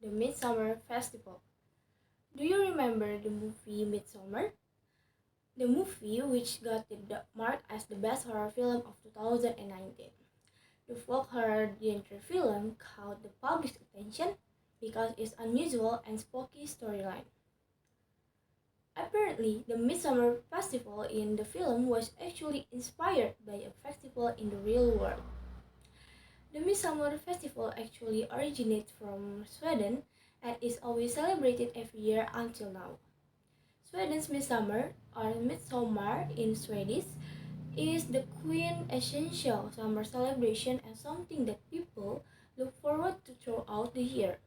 the Midsummer Festival. Do you remember the movie Midsommar? The movie which got marked as the best horror film of 2019. The folk horror genre film caught the public's attention because its unusual and spooky storyline. Apparently, the Midsummer Festival in the film was actually inspired by a festival in the real world. The Midsummer Festival actually originates from Sweden and is always celebrated every year until now. Sweden's Midsummer, or Midsommar in Swedish, is the quintessential summer celebration and something that people look forward to throughout the year,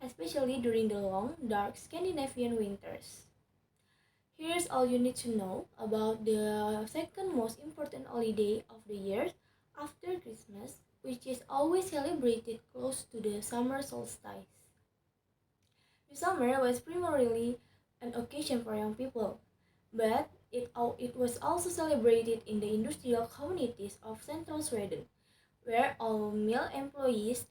especially during the long, dark Scandinavian winters. Here's all you need to know about the second most important holiday of the year after Christmas, which is always celebrated close to the summer solstice. The summer was primarily an occasion for young people, but it was also celebrated in the industrial communities of central Sweden, where all male employees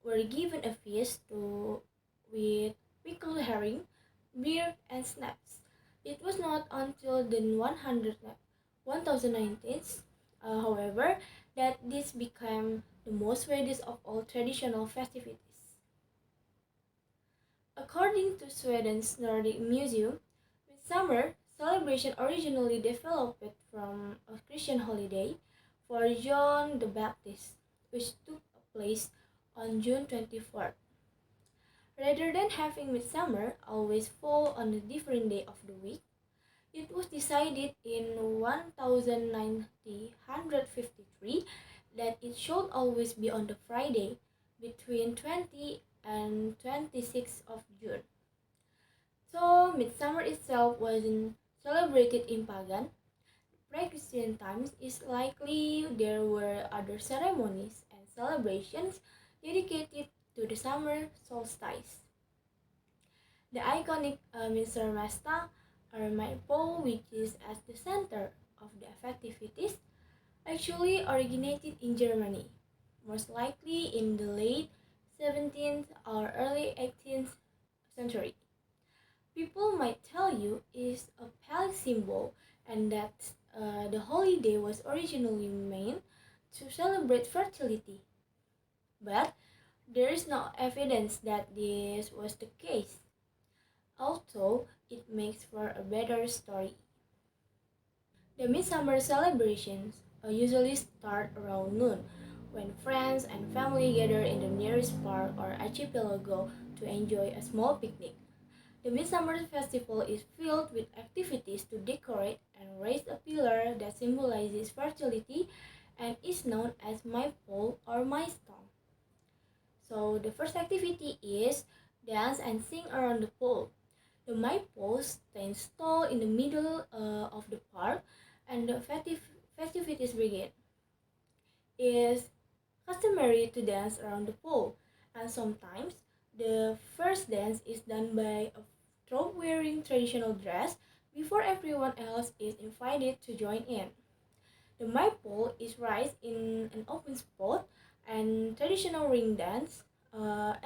were given a feast with pickled herring, beer, and snacks. It was not until the 1019th, however, that this became the most Swedish of all traditional festivities. According to Sweden's Nordic Museum, Midsummer celebration originally developed from a Christian holiday for John the Baptist, which took place on June 24th. Rather than having Midsummer always fall on a different day of the week, it was decided in 1953 that it should always be on the Friday between 20 and 26th of June. So, Midsummer itself wasn't celebrated in pagan, pre-Christian times. It's likely there were other ceremonies and celebrations dedicated to the summer solstice. The iconic Mr. Masta or Maypole, which is at the center of the festivities, actually originated in Germany, most likely in the late 17th or early 18th century. People might tell you is a phallic symbol and that the holiday was originally meant to celebrate fertility. But there is no evidence that this was the case, although it makes for a better story. The midsummer celebrations usually start around noon, when friends and family gather in the nearest park or archipelago to enjoy a small picnic. The Midsummer Festival is filled with activities to decorate and raise a pillar that symbolizes fertility and is known as my pole or my stone. So the first activity is dance and sing around the pole. The maypole stands tall in the middle of the park and the festivities begin. It is customary to dance around the pole, and sometimes the first dance is done by a troop wearing traditional dress before everyone else is invited to join in. The maypole is raised in an open spot, and traditional ring dance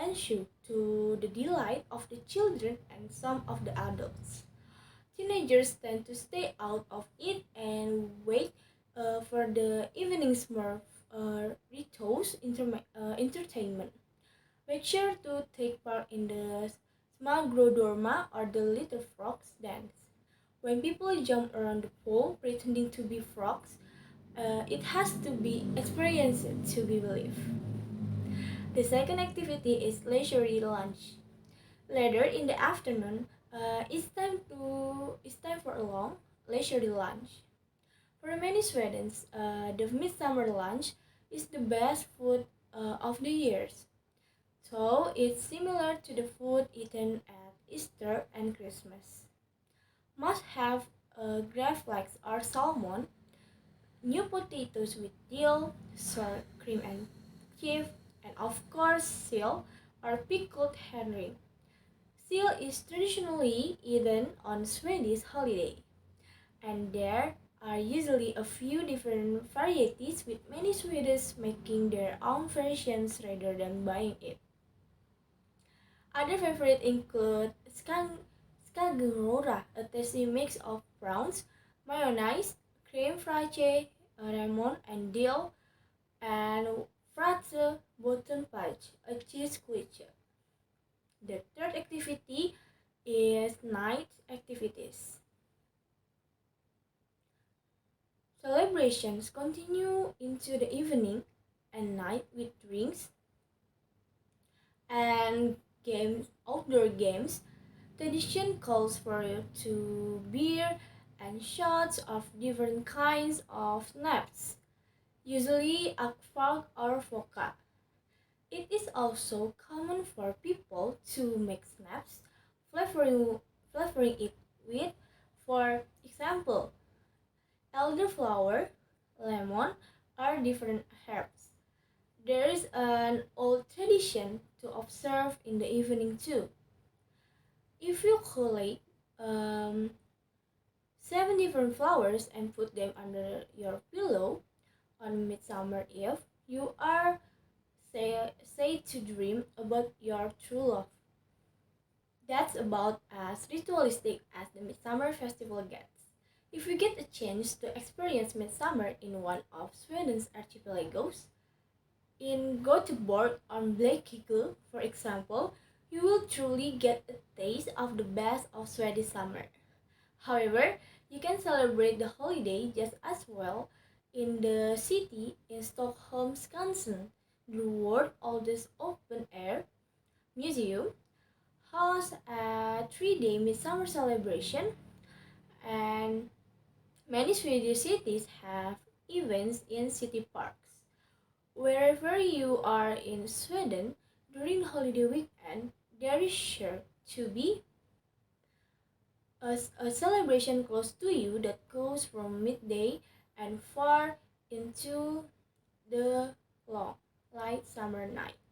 ensue to the delight of the children and some of the adults. Teenagers tend to stay out of it and wait for the evening Smurf Ritos entertainment. Make sure to take part in the Smagrodorma or the Little Frogs dance. When people jump around the pole pretending to be frogs, it has to be experienced to be believed. The second activity is leisurely lunch. Later in the afternoon, it's time for a long leisurely lunch. For many Swedes, the midsummer lunch is the best food of the years. So it's similar to the food eaten at Easter and Christmas. Must have gravy flakes or salmon, new potatoes with dill, sour cream and cheese, and of course seal or pickled herring. Seal is traditionally eaten on Swedish holiday, and there are usually a few different varieties with many Swedes making their own versions rather than buying it. Other favorites include Skagenrora, a tasty mix of prawns, mayonnaise, cream fraiche, lemon and dill, and Fratze Bottenpatch, a cheese creature. The third activity is night activities. Celebrations continue into the evening and night with drinks and games, outdoor games. Tradition calls for two beer and shots of different kinds of snaps, usually akvavit or vodka. It is also common for people to make snaps, flavoring, flavoring it with, for example, elderflower, lemon, or different herbs. There is an old tradition to observe in the evening too. If you collect um, 7 different flowers and put them under your pillow on Midsummer Eve, you are say to dream about your true love. That's about as ritualistic as the Midsummer Festival gets. If you get a chance to experience Midsummer in one of Sweden's archipelagos, in Göteborg on Blekinge, for example, you will truly get a taste of the best of Swedish summer. However, you can celebrate the holiday just as well in the city in Stockholm, Skansen, the world's oldest open-air museum, hosts a three-day midsummer celebration, and many Swedish cities have events in city parks. Wherever you are in Sweden during holiday weekend, there is sure to be a celebration close to you that goes from midday and far into the long, light summer night.